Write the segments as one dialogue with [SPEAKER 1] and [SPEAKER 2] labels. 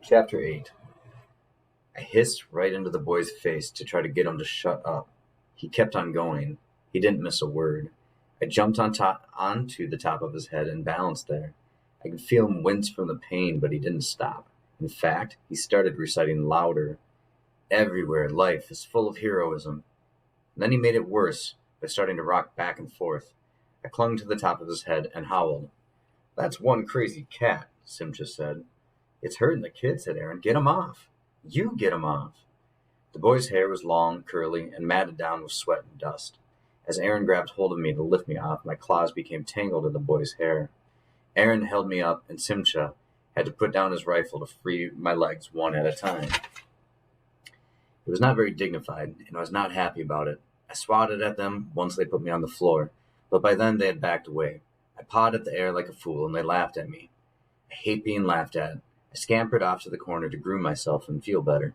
[SPEAKER 1] Chapter 8. I hissed right into the boy's face to try to get him to shut up. He kept on going. He didn't miss a word. I jumped onto the top of his head and balanced there. I could feel him wince from the pain, but he didn't stop. In fact, he started reciting louder. Everywhere life is full of heroism. And then he made it worse by starting to rock back and forth. I clung to the top of his head and howled. "That's one crazy cat," Simcha said. "It's hurting the kid," said Aaron. "Get him off." "You get him off." The boy's hair was long, curly, and matted down with sweat and dust. As Aaron grabbed hold of me to lift me off, my claws became tangled in the boy's hair. Aaron held me up, and Simcha had to put down his rifle to free my legs one at a time. It was not very dignified, and I was not happy about it. I swatted at them once they put me on the floor, but by then they had backed away. I pawed at the air like a fool, and they laughed at me. I hate being laughed at. I scampered off to the corner to groom myself and feel better.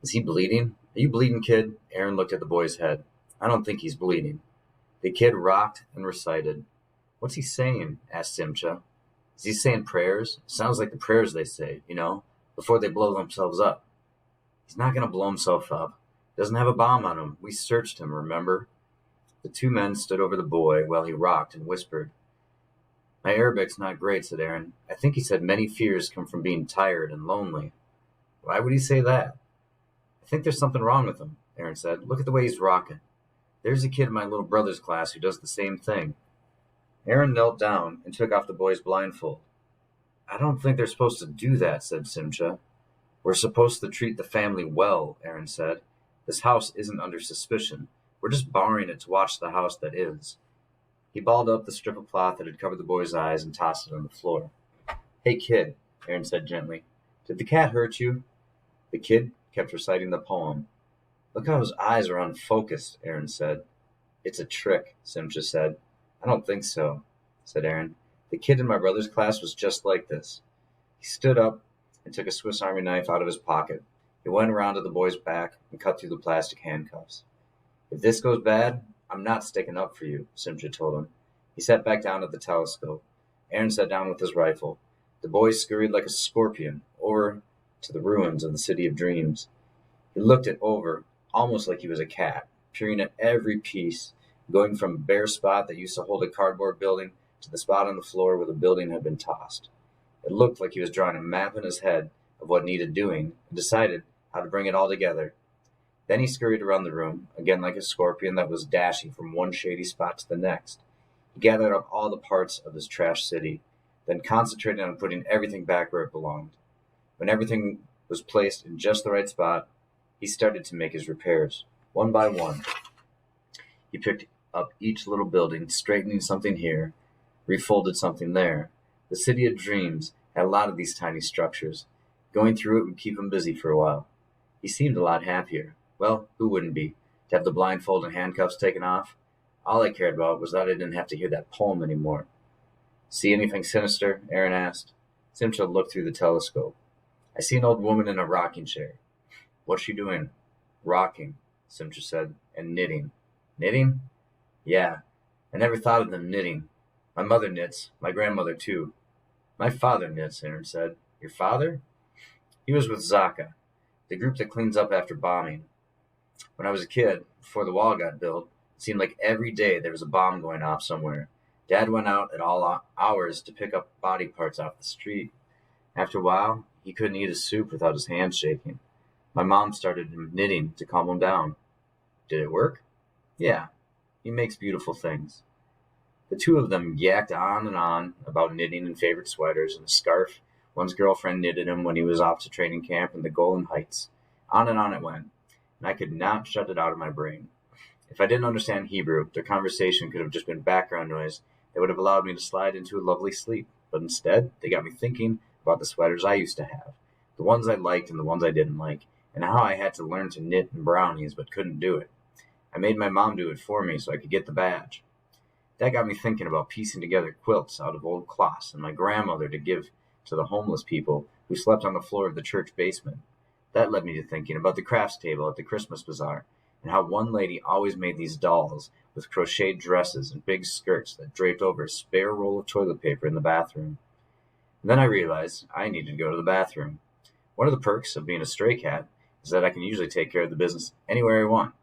[SPEAKER 1] "Is he bleeding? Are you bleeding, kid?" Aaron looked at the boy's head. "I don't think he's bleeding." The kid rocked and recited. "What's he saying?" asked Simcha. "Is he saying prayers? Sounds like the prayers they say, before they blow themselves up." "He's not going to blow himself up. He doesn't have a bomb on him. We searched him, remember?" The two men stood over the boy while he rocked and whispered. "My Arabic's not great," said Aaron. "I think he said many fears come from being tired and lonely." "Why would he say that?" "I think there's something wrong with him," Aaron said. "Look at the way he's rocking. There's a kid in my little brother's class who does the same thing." Aaron knelt down and took off the boy's blindfold. "I don't think they're supposed to do that," said Simcha. "We're supposed to treat the family well," Aaron said. "This house isn't under suspicion. We're just borrowing it to watch the house that is." He balled up the strip of cloth that had covered the boy's eyes and tossed it on the floor. "Hey, kid," Aaron said gently. "Did the cat hurt you?" The kid kept reciting the poem. "Look how his eyes are unfocused," Aaron said. "It's a trick," Simcha said. "I don't think so," said Aaron. "The kid in my brother's class was just like this." He stood up and took a Swiss Army knife out of his pocket. He went around to the boy's back and cut through the plastic handcuffs. "If this goes bad, I'm not sticking up for you," Simcha told him. He sat back down at the telescope. Aaron sat down with his rifle. The boy scurried like a scorpion over to the ruins of the City of Dreams. He looked it over, almost like he was a cat, peering at every piece, going from a bare spot that used to hold a cardboard building to the spot on the floor where the building had been tossed. It looked like he was drawing a map in his head of what needed doing and decided how to bring it all together. Then he scurried around the room, again like a scorpion that was dashing from one shady spot to the next. He gathered up all the parts of his trash city, then concentrated on putting everything back where it belonged. When everything was placed in just the right spot, he started to make his repairs. One by one, he picked up each little building, straightening something here, refolded something there. The City of Dreams had a lot of these tiny structures. Going through it would keep him busy for a while. He seemed a lot happier. Well, who wouldn't be? To have the blindfold and handcuffs taken off? All I cared about was that I didn't have to hear that poem anymore. "See anything sinister?" Aaron asked. Simcha looked through the telescope. "I see an old woman in a rocking chair." "What's she doing?" "Rocking," Simcha said, "and knitting." "Knitting?" "Yeah. I never thought of them knitting. My mother knits, my grandmother too." "My father knits," Aaron said. "Your father?" "He was with Zaka, the group that cleans up after bombing. When I was a kid, before the wall got built, it seemed like every day there was a bomb going off somewhere. Dad went out at all hours to pick up body parts off the street. After a while, he couldn't eat his soup without his hands shaking. My mom started him knitting to calm him down." "Did it work?" "Yeah. He makes beautiful things." The two of them yacked on and on about knitting and favorite sweaters and a scarf one's girlfriend knitted him when he was off to training camp in the Golan Heights. On and on it went, and I could not shut it out of my brain. If I didn't understand Hebrew, their conversation could have just been background noise that would have allowed me to slide into a lovely sleep. But instead, they got me thinking about the sweaters I used to have, the ones I liked and the ones I didn't like, and how I had to learn to knit in brownies but couldn't do it. I made my mom do it for me so I could get the badge. That got me thinking about piecing together quilts out of old cloths and my grandmother to give to the homeless people who slept on the floor of the church basement. That led me to thinking about the crafts table at the Christmas bazaar and how one lady always made these dolls with crocheted dresses and big skirts that draped over a spare roll of toilet paper in the bathroom. And then I realized I needed to go to the bathroom. One of the perks of being a stray cat is that I can usually take care of the business anywhere I want.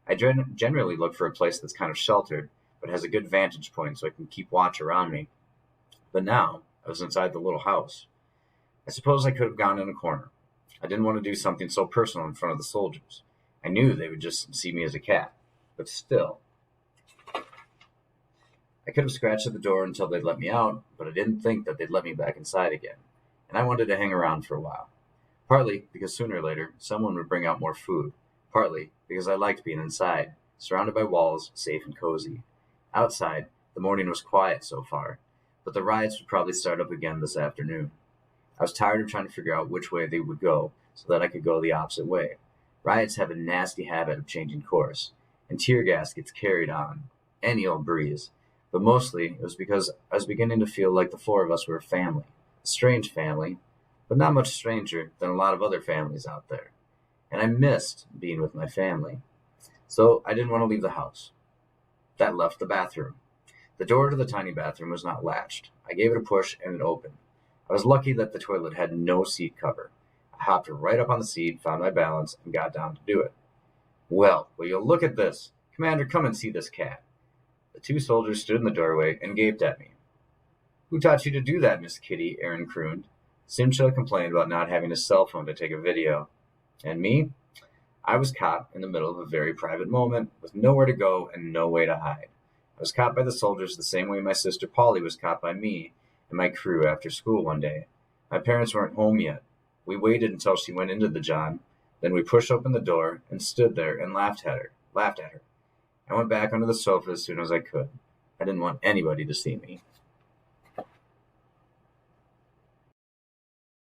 [SPEAKER 1] I generally look for a place that's kind of sheltered, but has a good vantage point so I can keep watch around me. But now, I was inside the little house. I suppose I could have gone in a corner. I didn't want to do something so personal in front of the soldiers. I knew they would just see me as a cat. But still, I could have scratched at the door until they'd let me out, but I didn't think that they'd let me back inside again. And I wanted to hang around for a while. Partly because sooner or later, someone would bring out more food. Partly because I liked being inside, surrounded by walls, safe and cozy. Outside, the morning was quiet so far, but the riots would probably start up again this afternoon. I was tired of trying to figure out which way they would go so that I could go the opposite way. Riots have a nasty habit of changing course, and tear gas gets carried on any old breeze. But mostly it was because I was beginning to feel like the four of us were a family. A strange family, but not much stranger than a lot of other families out there. And I missed being with my family. So I didn't want to leave the house. That left the bathroom. The door to the tiny bathroom was not latched. I gave it a push and it opened. I was lucky that the toilet had no seat cover. I hopped right up on the seat, found my balance, and got down to do it. Well, will you look at this? Commander, come and see this cat. The two soldiers stood in the doorway and gaped at me. Who taught you to do that, Miss Kitty? Aaron crooned. Simcha complained about not having a cell phone to take a video. And me? I was caught in the middle of a very private moment, with nowhere to go and no way to hide. I was caught by the soldiers the same way my sister Polly was caught by me and my crew after school one day. My parents weren't home yet. We waited until she went into the John, then we pushed open the door and stood there and laughed at her. I went back under the sofa as soon as I could. I didn't want anybody to see me.